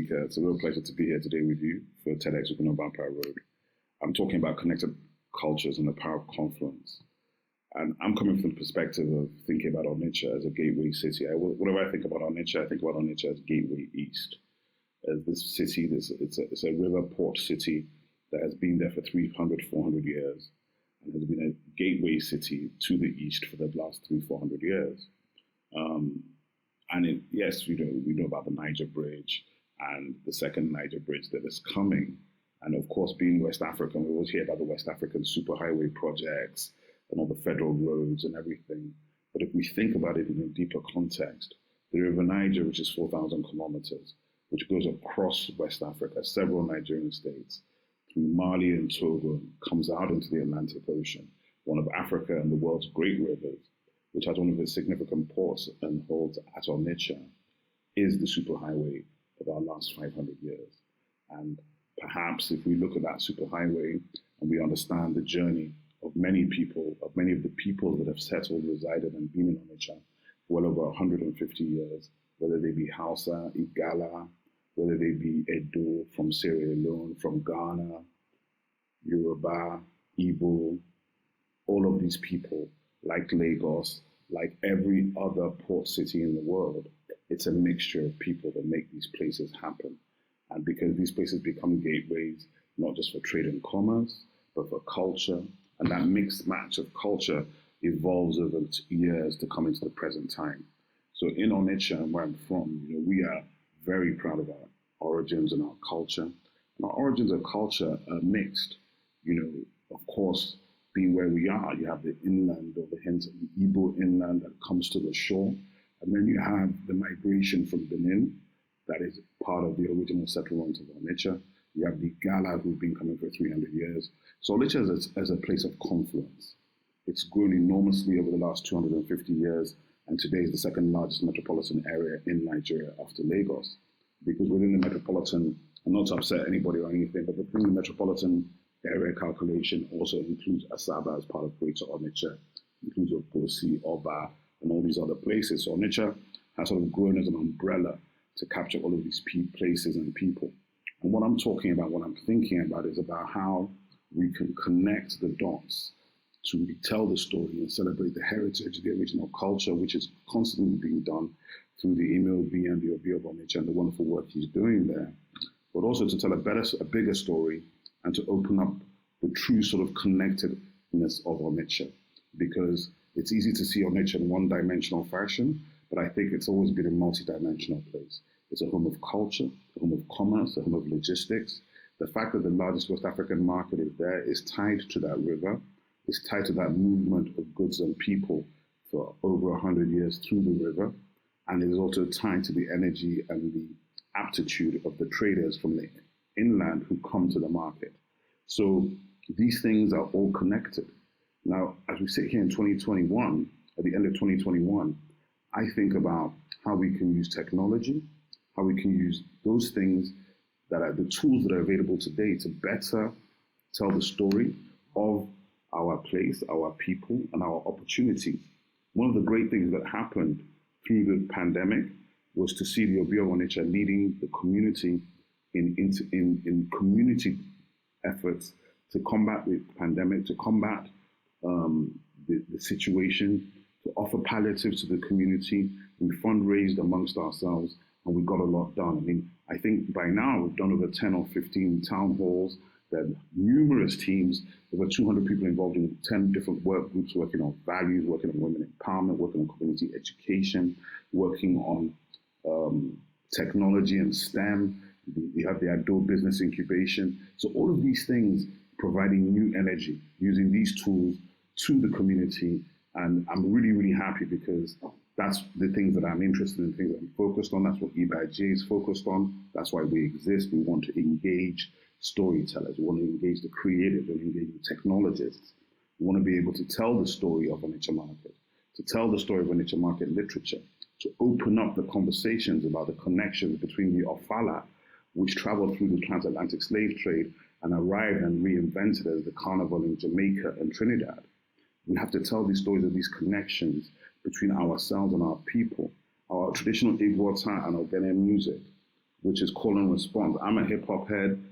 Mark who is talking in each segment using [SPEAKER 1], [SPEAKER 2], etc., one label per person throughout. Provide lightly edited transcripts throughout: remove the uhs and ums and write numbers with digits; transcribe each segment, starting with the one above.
[SPEAKER 1] Asika. It's a real pleasure to be here today with you for TEDxUgwunobamkpaRd. I'm talking about connected cultures and the power of confluence. And I'm coming from the perspective of thinking about Onitsha as a gateway city. Whenever I think about Onitsha, I think about Onitsha as gateway east. As this city, it's a river port city that has been there for 300, 400 years and has been a gateway city to the east for the last 300, 400 years. Yes, we know about the Niger Bridge and the second Niger Bridge that is coming. And of course, being West African, we always hear about the West African superhighway projects and all the federal roads and everything. But if we think about it in a deeper context, the River Niger, which is 4,000 kilometers, which goes across West Africa, several Nigerian states, through Mali and Togo, comes out into the Atlantic Ocean, one of Africa and the world's great rivers, which has one of its significant ports and holds at Onitsha, is the superhighway of our last 500 years. And perhaps if we look at that superhighway and we understand the journey of many of the people that have settled, resided, and been in Onitsha for well over 150 years, whether they be Hausa, Igala, whether they be Edo from Sierra Leone, from Ghana, Yoruba, Igbo, all of these people, like Lagos, like every other port city in the world, it's a mixture of people that make these places happen. And because these places become gateways, not just for trade and commerce, but for culture, and that mixed match of culture evolves over years to come into the present time. So in Onitsha, where I'm from, we are very proud of our origins and our culture. And our origins and culture are mixed. Of course, being where we are, you have the inland, or the Igbo inland that comes to the shore. And then you have the migration from Benin, that is part of the original settlement of Onitsha. You have the Gala, who've been coming for 300 years. So Onitsha is a place of confluence. It's grown enormously over the last 250 years, and today is the second largest metropolitan area in Nigeria after Lagos. Because within the metropolitan, and not to upset anybody or anything, but within the metropolitan area calculation also includes Asaba as part of Greater Onitsha, includes Obosi, Oba, and all these other places. So Onitsha has sort of grown as an umbrella to capture all of these places and people. And what I'm talking about, what I'm thinking about, is about how we can connect the dots to retell the story and celebrate the heritage, the original culture, which is constantly being done through the Obi and the Obi of Onitsha and the wonderful work he's doing there, but also to tell a bigger story and to open up the true sort of connectedness of Onitsha. Because it's easy to see Onitsha in one-dimensional fashion, but I think it's always been a multi-dimensional place. It's a home of culture, a home of commerce, a home of logistics. The fact that the largest West African market is there is tied to that river, is tied to that movement of goods and people for over 100 years through the river, and it is also tied to the energy and the aptitude of the traders from the inland who come to the market. So these things are all connected. Now, as we sit here in 2021, at the end of 2021, I think about how we can use technology, how we can use those things that are the tools that are available today to better tell the story of our place, our people, and our opportunities. One of the great things that happened through the pandemic was to see the Obi of Onitsha leading the community in community efforts to combat the pandemic, to combat the situation, to offer palliatives to the community. We fundraised amongst ourselves, and we got a lot done. I think by now we've done over 10 or 15 town halls. There are numerous teams, over 200 people involved in 10 different work groups, working on values, working on women empowerment, working on community education, working on technology and STEM. We have the Ado Business Incubation. So all of these things providing new energy, using these tools to the community. And I'm really, really happy because that's the things that I'm interested in, things that I'm focused on. That's what EBIJ is focused on. That's why we exist. We want to engage storytellers. We want to engage the creatives. We want to engage the technologists. We want to be able to tell the story of Onitsha Market, to tell the story of Onitsha Market literature, to open up the conversations about the connections between the Ofala, which traveled through the transatlantic slave trade and arrived and reinvented as the carnival in Jamaica and Trinidad. We have to tell these stories of these connections between ourselves and our people, our traditional Igbo and Ogene music, which is call and response. I'm a hip hop head.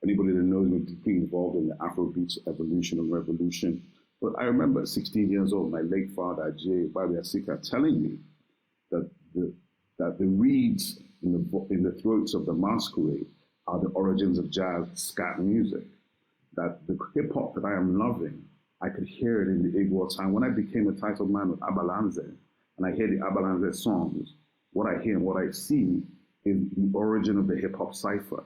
[SPEAKER 1] Anybody that knows me, deeply involved in the Afrobeats evolution and revolution. But I remember at 16 years old, my late father, Obi Asika, telling me that the reeds in the throats of the masquerade are the origins of jazz, scat music. That the hip hop that I am loving, I could hear it in the Igbo time. When I became a title man with Abalanze, and I hear the Abalanze songs, what I hear and what I see is the origin of the hip hop cipher,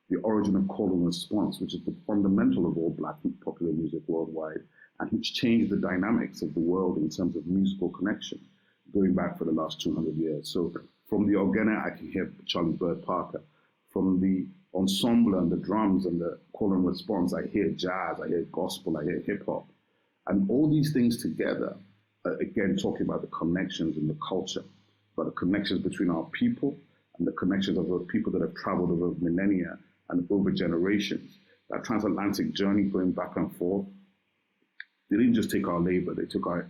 [SPEAKER 1] the origin of call and response, which is the fundamental of all Black popular music worldwide, and which changed the dynamics of the world in terms of musical connection, going back for the last 200 years. So from the organa, I can hear Charlie Bird Parker. From the ensemble and the drums and the call and response, I hear jazz, I hear gospel, I hear hip hop. And all these things together, again, talking about the connections in the culture, about the connections between our people and the connections of those people that have traveled over millennia and over generations. That transatlantic journey going back and forth, they didn't just take our labor, they took our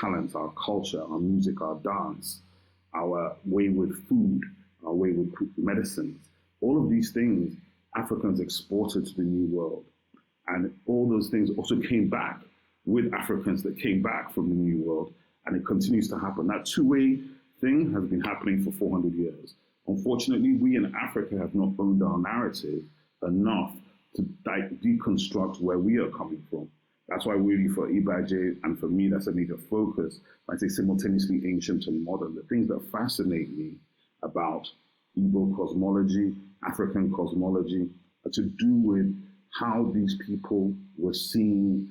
[SPEAKER 1] talent, our culture, our music, our dance, our way with food, our way with medicines. All of these things Africans exported to the New World. And all those things also came back with Africans that came back from the New World, and it continues to happen. That two-way thing has been happening for 400 years. Unfortunately, we in Africa have not owned our narrative enough to deconstruct where we are coming from. That's why really for Ibaje and for me, that's a major focus. I say simultaneously ancient and modern. The things that fascinate me about Igbo cosmology, African cosmology, are to do with how these people were seeing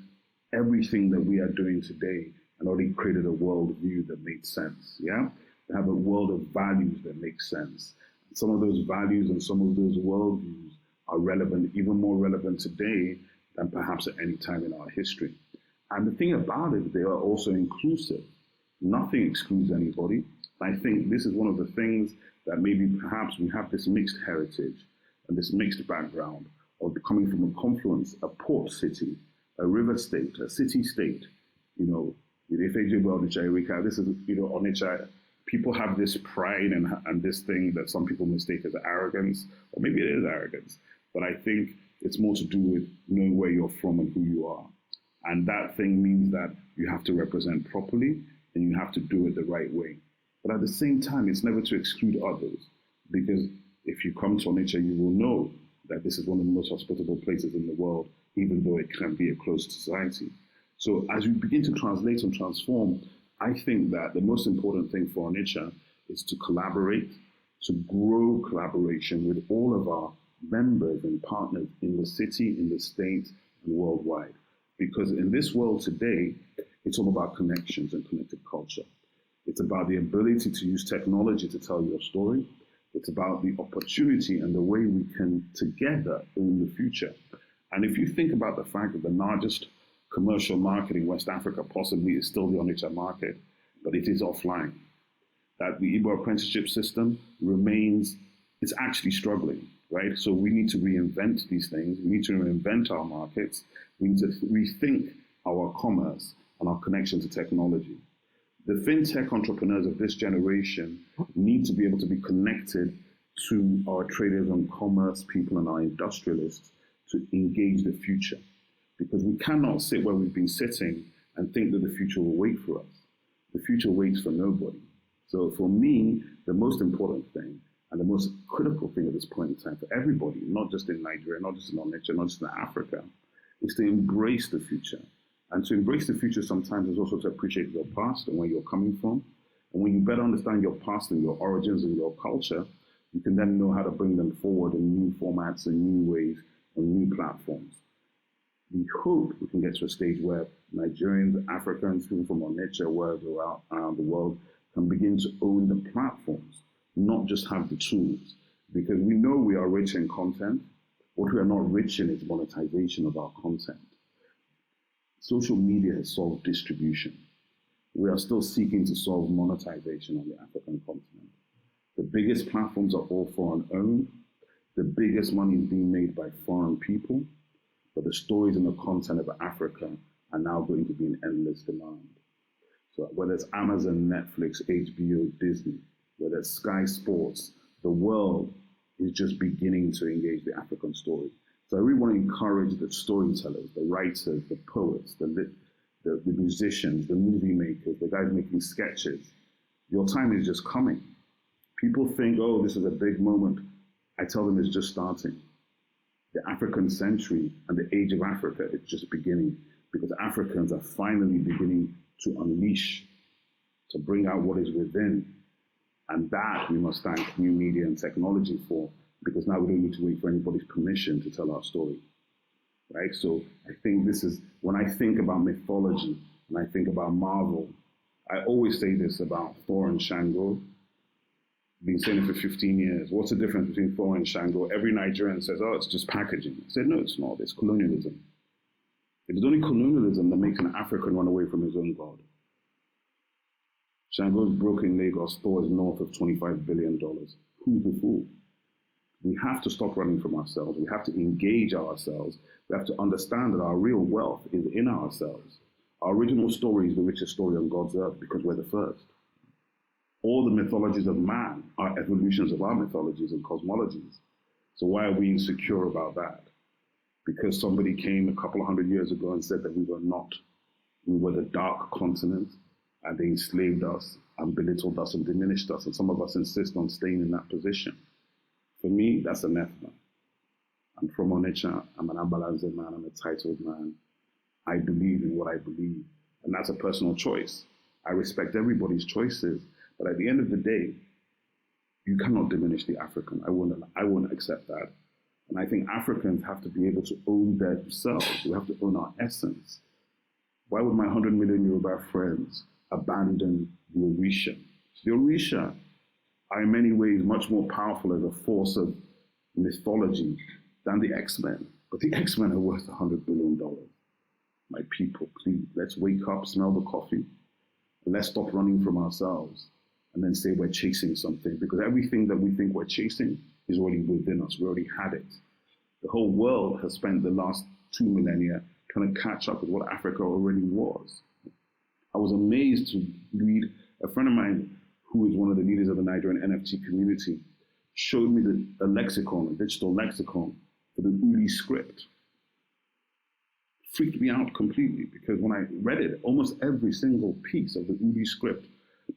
[SPEAKER 1] everything that we are doing today and already created a worldview that made sense, yeah? They have a world of values that make sense. Some of those values and some of those worldviews are relevant, even more relevant today than perhaps at any time in our history. And the thing about it, they are also inclusive. Nothing excludes anybody. I think this is one of the things that maybe perhaps we have this mixed heritage and this mixed background of coming from a confluence, a port city, a river state, a city state. You know, if they do well, this is, Onitsha, people have this pride and this thing that some people mistake as arrogance, or maybe it is arrogance, but I think it's more to do with knowing where you're from and who you are. And that thing means that you have to represent properly and you have to do it the right way. But at the same time, it's never to exclude others, because if you come to Onitsha, you will know that this is one of the most hospitable places in the world, even though it can be a closed society. So as we begin to translate and transform, I think that the most important thing for Onitsha is to collaborate, to grow collaboration with all of our members and partners in the city, in the state, and worldwide. Because in this world today, it's all about connections and connected culture. It's about the ability to use technology to tell your story. It's about the opportunity and the way we can together own the future. And if you think about the fact that the largest commercial market in West Africa possibly is still the Onitsha market, but it is offline, that the Igbo apprenticeship system remains, it's actually struggling, right? So we need to reinvent these things. We need to reinvent our markets. We need to rethink our commerce and our connection to technology. The fintech entrepreneurs of this generation need to be able to be connected to our traders and commerce people and our industrialists to engage the future. Because we cannot sit where we've been sitting and think that the future will wait for us. The future waits for nobody. So for me, the most important thing and the most critical thing at this point in time for everybody, not just in Nigeria, not just in Onitsha, not just in Africa, is to embrace the future. And to embrace the future sometimes is also to appreciate your past and where you're coming from. And when you better understand your past and your origins and your culture, you can then know how to bring them forward in new formats and new ways and new platforms. We hope we can get to a stage where Nigerians, Africans, people from Onitsha, wherever around the world, can begin to own the platforms, not just have the tools. Because we know we are rich in content. What we are not rich in is monetization of our content. Social media has solved distribution. We are still seeking to solve monetization on the African continent. The biggest platforms are all foreign owned. The biggest money is being made by foreign people. But the stories and the content of Africa are now going to be in endless demand. So whether it's Amazon, Netflix, HBO, Disney, whether it's Sky Sports, the world is just beginning to engage the African story. So I really want to encourage the storytellers, the writers, the poets, the musicians, the movie makers, the guys making sketches. Your time is just coming. People think, oh, this is a big moment. I tell them it's just starting. The African century and the age of Africa is just beginning, because Africans are finally beginning to unleash, to bring out what is within. And that we must thank new media and technology for, because now we don't need to wait for anybody's permission to tell our story, right? So I think this is, when I think about mythology and I think about Marvel, I always say this about Thor and Shango. Been saying it for 15 years. What's the difference between Thor and Shango? Every Nigerian says, oh, it's just packaging. I said, no, it's not. It's colonialism. It is only colonialism that makes an African run away from his own God. Shango's broke in Lagos. Thor is north of $25 billion. Who's the fool? We have to stop running from ourselves. We have to engage ourselves. We have to understand that our real wealth is in ourselves. Our original story is the richest story on God's earth because we're the first. All the mythologies of man are evolutions of our mythologies and cosmologies. So why are we insecure about that? Because somebody came a couple of hundred years ago and said that we were not. We were the dark continent, and they enslaved us and belittled us and diminished us. And some of us insist on staying in that position. For me, that's anathema. I'm from Onitsha. I'm an Ambalanze man. I'm a titled man. I believe in what I believe. And that's a personal choice. I respect everybody's choices. But at the end of the day, you cannot diminish the African. I won't accept that. And I think Africans have to be able to own themselves. We have to own our essence. Why would my 100 million Yoruba friends abandon the Orisha? The Orisha are in many ways much more powerful as a force of mythology than the X-Men. But the X-Men are worth $100 billion. My people, please, let's wake up, smell the coffee, and let's stop running from ourselves and then say we're chasing something, because everything that we think we're chasing is already within us. We already had it. The whole world has spent the last 2 millennia trying to catch up with what Africa already was. I was amazed to read, a friend of mine who is one of the leaders of the Nigerian NFT community showed me a lexicon, a digital lexicon for the Uli script. Freaked me out completely, because when I read it, almost every single piece of the Uli script,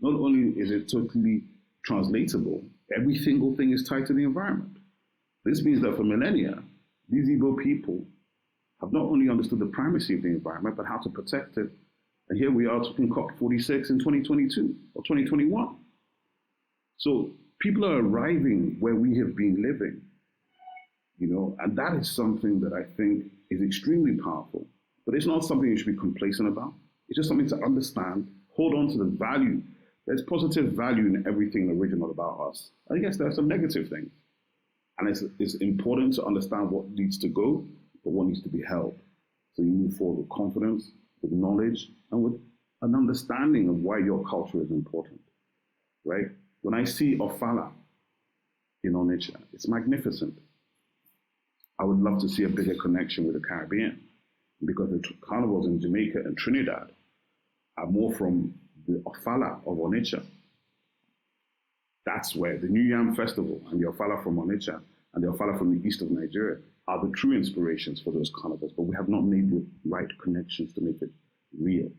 [SPEAKER 1] not only is it totally translatable, every single thing is tied to the environment. This means that for millennia, these Igbo people have not only understood the primacy of the environment, but how to protect it. And here we are talking COP46 in 2022 or 2021. So people are arriving where we have been living, and that is something that I think is extremely powerful. But it's not something you should be complacent about. It's just something to understand, hold on to the value. There's positive value in everything original about us. And yes, there are some negative things. And it's important to understand what needs to go, but what needs to be held. So you move forward with confidence, with knowledge, and with an understanding of why your culture is important, right? When I see Ofala in Onitsha, it's magnificent. I would love to see a bigger connection with the Caribbean, because the carnivals in Jamaica and Trinidad are more from the Ofala of Onitsha. That's where the New Yam Festival and the Ofala from Onitsha and the Ofala from the east of Nigeria are the true inspirations for those carnivals, but we have not made the right connections to make it real.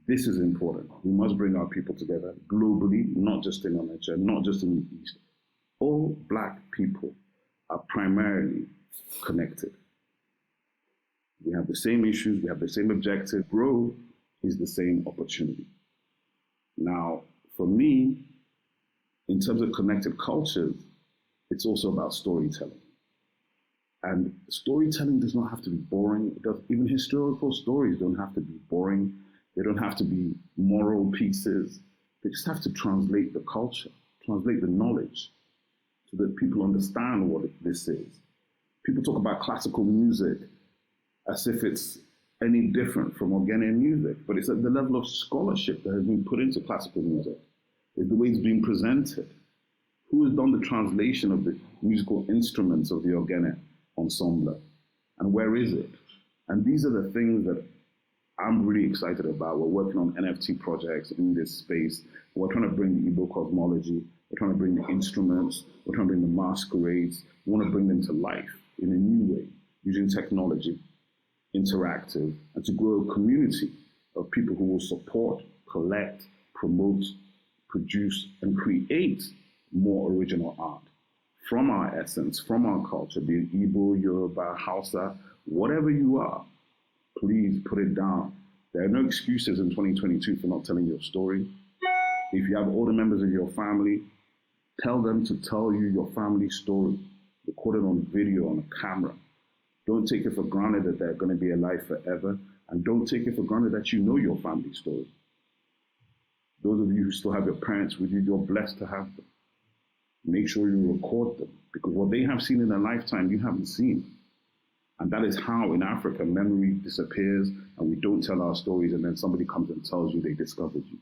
[SPEAKER 1] This is important. We must bring our people together globally, not just in Onitsha, not just in the east. All Black people are primarily connected. We have the same issues, we have the same objective. Growth is the same opportunity. Now, for me, in terms of connected cultures, it's also about storytelling. And storytelling does not have to be boring. Even historical stories don't have to be boring. They don't have to be moral pieces. They just have to translate the culture, translate the knowledge, so that people understand what this is. People talk about classical music as if it's any different from Ogene music, but it's at the level of scholarship that has been put into classical music. It's the way it's being presented. Who has done the translation of the musical instruments of the Ogene ensemble? And where is it? And these are the things that I'm really excited about. We're working on NFT projects in this space. We're trying to bring Igbo cosmology We're trying to bring the instruments. We're trying to bring the masquerades. We want to bring them to life in a new way, using technology, interactive, and to grow a community of people who will support, collect, promote, produce, and create more original art from our essence, from our culture, be it Igbo, Yoruba, Hausa, whatever you are. Please put it down. There are no excuses in 2022 for not telling your story. If you have older members of your family, tell them to tell you your family story. Record it on video, on a camera. Don't take it for granted that they're going to be alive forever. And don't take it for granted that you know your family story. Those of you who still have your parents with you, you're blessed to have them. Make sure you record them, because what they have seen in their lifetime, you haven't seen. And that is how in Africa memory disappears and we don't tell our stories, and then somebody comes and tells you they discovered you.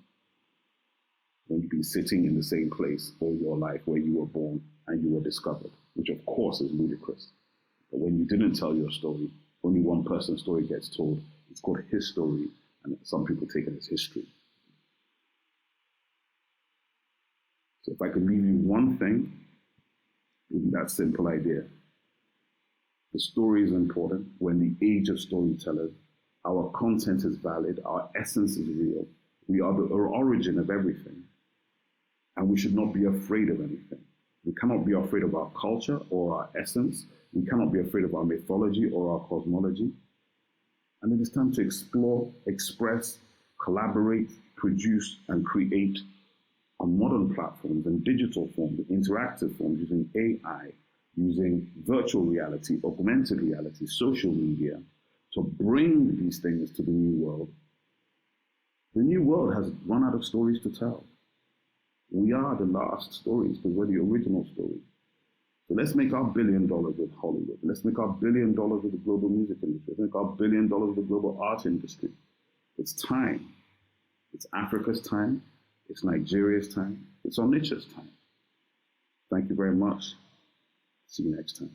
[SPEAKER 1] When you've been sitting in the same place all your life where you were born and you were discovered, which of course is ludicrous. But when you didn't tell your story, only one person's story gets told. It's called his story, and some people take it as history. So if I could leave you one thing, it would be that simple idea. The story is important. We're in the age of storytellers. Our content is valid. Our essence is real. We are the origin of everything. And we should not be afraid of anything. We cannot be afraid of our culture or our essence. We cannot be afraid of our mythology or our cosmology. And it is time to explore, express, collaborate, produce, and create on modern platforms and digital forms, interactive forms, using AI, using virtual reality, augmented reality, social media, to bring these things to the new world. The new world has run out of stories to tell. We are the last stories because we're the original stories. So let's make our $1 billion with Hollywood. Let's make our $1 billion with the global music industry. Let's make our $1 billion with the global art industry. It's time. It's Africa's time. It's Nigeria's time. It's Onitsha's time. Thank you very much. See you next time.